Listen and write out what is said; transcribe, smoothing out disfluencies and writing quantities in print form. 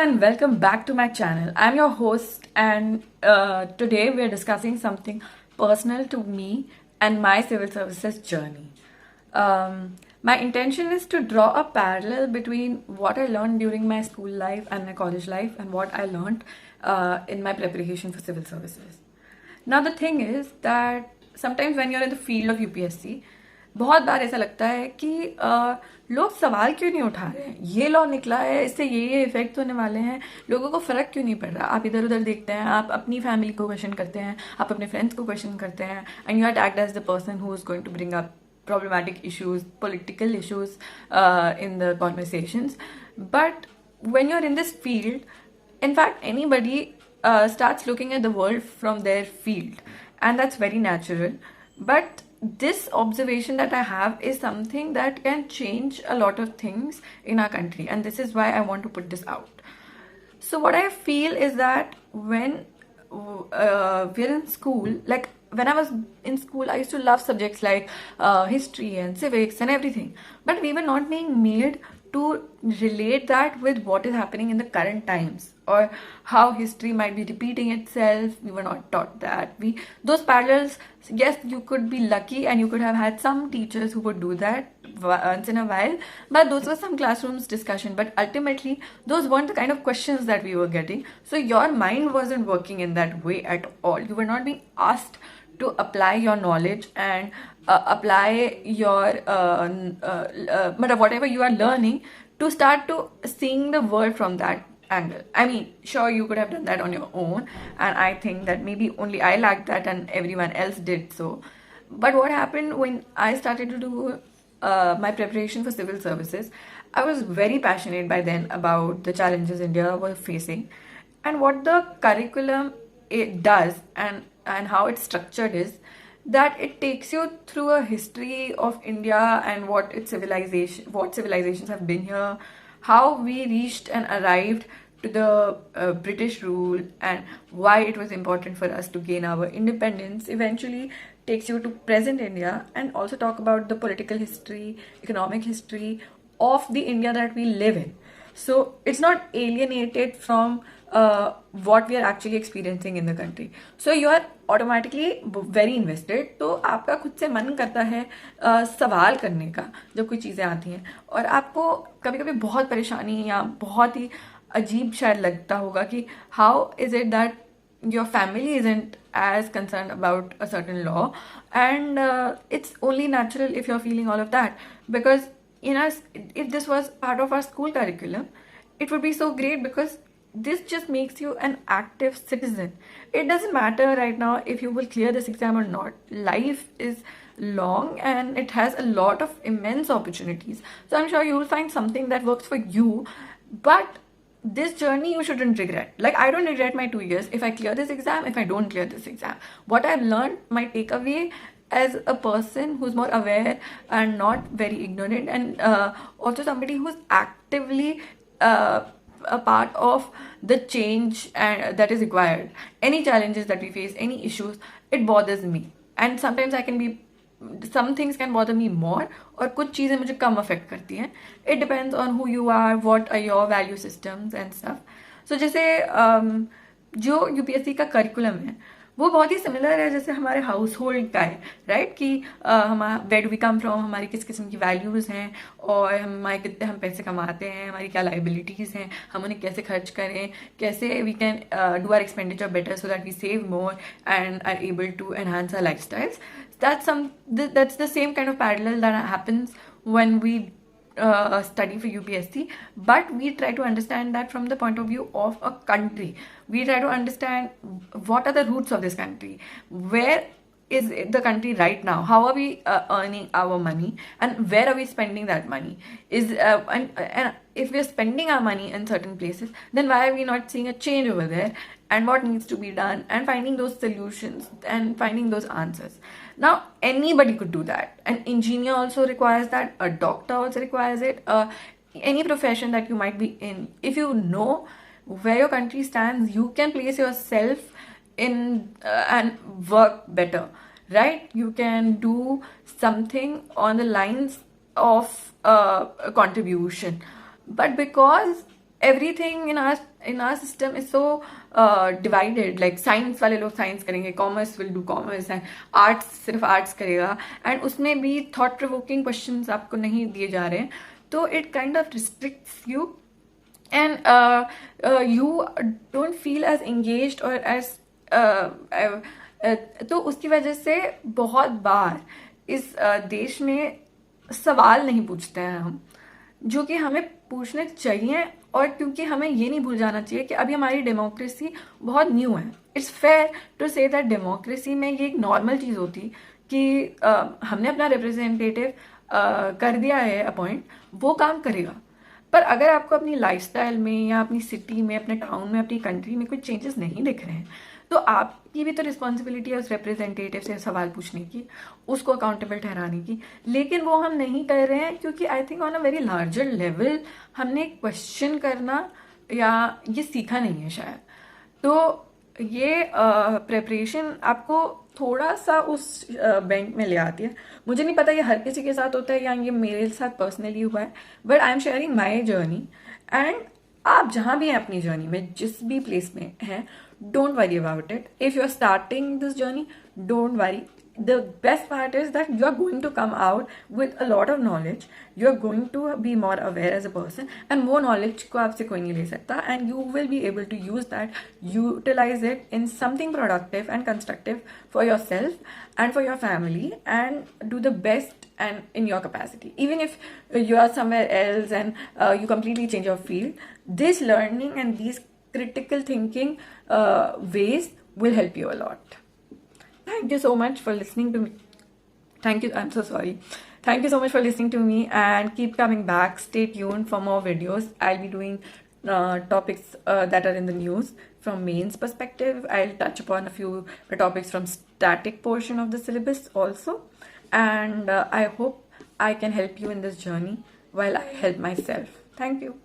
and welcome back to my channel. I'm your host, and today we're discussing something personal to me and my civil services journey. My intention is to draw a parallel between what I learned during my school life and my college life and what I learned in my preparation for civil services. Now, the thing is that sometimes when you're in the field of UPSC, बहुत बार ऐसा लगता है कि लोग सवाल क्यों नहीं उठा रहे हैं, ये लॉ निकला है, इससे ये इफेक्ट होने वाले हैं, लोगों को फर्क क्यों नहीं पड़ रहा. आप इधर उधर देखते हैं, आप अपनी फैमिली को क्वेश्चन करते हैं, आप अपने फ्रेंड्स को क्वेश्चन करते हैं, and you are tagged as the person who is going to bring up problematic issues, political issues in the conversations. But when you're in this field, in fact, anybody starts looking at the world from their field, and that's very natural. But this observation that I have is something that can change a lot of things in our country, and this is why I want to put this out. So what I feel is that when we're in school, like when I was in school, I used to love subjects like history and civics and everything, but we were not being made to relate that with what is happening in the current times, or how history might be repeating itself. We were not taught that. Those parallels, yes, you could be lucky and you could have had some teachers who would do that once in a while, but those were some classrooms discussion. But ultimately, those weren't the kind of questions that we were getting. So your mind wasn't working in that way at all. You were not being asked to apply your knowledge and apply your whatever you are learning, to start to seeing the world from that angle. I mean, sure, you could have done that on your own, and I think that maybe only I lacked that and everyone else did so. But what happened when I started to do my preparation for civil services, I was very passionate by then about the challenges India was facing, and what the curriculum it does and how it's structured is that it takes you through a history of India and what civilizations have been here, how we reached and arrived to the British rule, and why it was important for us to gain our independence. Eventually takes you to present India, and also talk about the political history, economic history of the India that we live in. So it's not alienated from what we are actually experiencing in the country. So you are automatically very invested. तो आपका खुद से मन करता है सवाल करने का जब कोई चीज़ें आती हैं, और आपको कभी कभी बहुत परेशानी या बहुत ही अजीब शायद लगता होगा कि how is it that your family isn't as concerned about a certain law, and it's only natural if you're feeling all of that, because if this was part of our school curriculum, it would be so great, because this just makes you an active citizen. It doesn't matter right now if you will clear this exam or not. Life is long and it has a lot of immense opportunities. So I'm sure you will find something that works for you, but this journey you shouldn't regret. Like, I don't regret my 2 years if I clear this exam, if I don't clear this exam. What I've learned, my takeaway as a person who's more aware and not very ignorant, and also somebody who's actively a part of the change and that is required. Any challenges that we face, any issues, it bothers me, and sometimes some things can bother me more, और कुछ चीज़ें मुझे कम affect करती हैं. It depends on who you are, what are your value systems and stuff. So जैसे जो UPSC का curriculum है वो बहुत ही सिमिलर है जैसे हमारे हाउस होल्ड का है, राइट? कि where do we come from, हमारी किस किस्म की वैल्यूज़ हैं, और हमारे कितने हम पैसे कमाते हैं, हमारी क्या लाइबिलिटीज़ हैं, हम उन्हें कैसे खर्च करें, कैसे we can do our expenditure better so that we save more and are able to enhance our lifestyles. That's the same kind of parallel that happens when we study for UPSC, but we try to understand that from the point of view of a country. We try to understand what are the roots of this country, where is the country right now, how are we earning our money, and where are we spending that money. And if we're spending our money in certain places, then why are we not seeing a change over there, and what needs to be done, and finding those solutions and finding those answers. Now, anybody could do that. An engineer also requires that, a doctor also requires it, any profession that you might be in. If you know where your country stands, you can place yourself in and work better, right? You can do something on the lines of a contribution. But because everything in our system is so divided. Like science वाले लोग science करेंगे, commerce will do commerce, and arts सिर्फ arts करेगा, and उसमें भी thought provoking questions आपको नहीं दिए जा रहे हैं, तो it kind of restricts you, and you don't feel as engaged or as तो उसकी वजह से बहुत बार इस देश में सवाल नहीं पूछते हैं हम, जो कि हमें पूछने चाहिए। और क्योंकि हमें ये नहीं भूल जाना चाहिए कि अभी हमारी डेमोक्रेसी बहुत न्यू है। It's fair to say that democracy में ये एक नॉर्मल चीज़ होती कि हमने अपना रिप्रेजेंटेटिव कर दिया है अपॉइंट, वो काम करेगा। पर अगर आपको अपनी लाइफस्टाइल में या अपनी सिटी में, अपने टाउन में, अपनी कंट्री में कुछ चेंजेस नहीं दिख रहे हैं, तो आपकी भी तो रिस्पॉन्सिबिलिटी है उस रिप्रेजेंटेटिव से सवाल पूछने की, उसको अकाउंटेबल ठहराने की। लेकिन वो हम नहीं कर रहे हैं, क्योंकि I think on a very larger level हमने क्वेश्चन करना या ये सीखा नहीं है शायद। तो ये प्रेपरेशन आपको थोड़ा सा उस बैंक में ले आती है। मुझे नहीं पता ये हर किसी के साथ होता है या ये मेरे साथ पर्सनली हुआ है, but I am sharing my journey. And आप जहाँ भी हैं अपनी जर्नी में, जिस भी प्लेस में हैं, don't worry about it. If you are starting this journey, don't worry. The best part is that you are going to come out with a lot of knowledge. You are going to be more aware as a person, and more knowledge को आपसे कोई नहीं ले सकता, and you will be able to use that, utilize it in something productive and constructive for yourself and for your family, and do the best and in your capacity. Even if you are somewhere else and you completely change your field, this learning and these critical thinking ways will help you a lot. Thank you so much for listening to me. Thank you. I'm so sorry. Thank you so much for listening to me, and keep coming back. Stay tuned for more videos. I'll be doing topics that are in the news from mains perspective. I'll touch upon a few topics from static portion of the syllabus also. And I hope I can help you in this journey while I help myself. Thank you.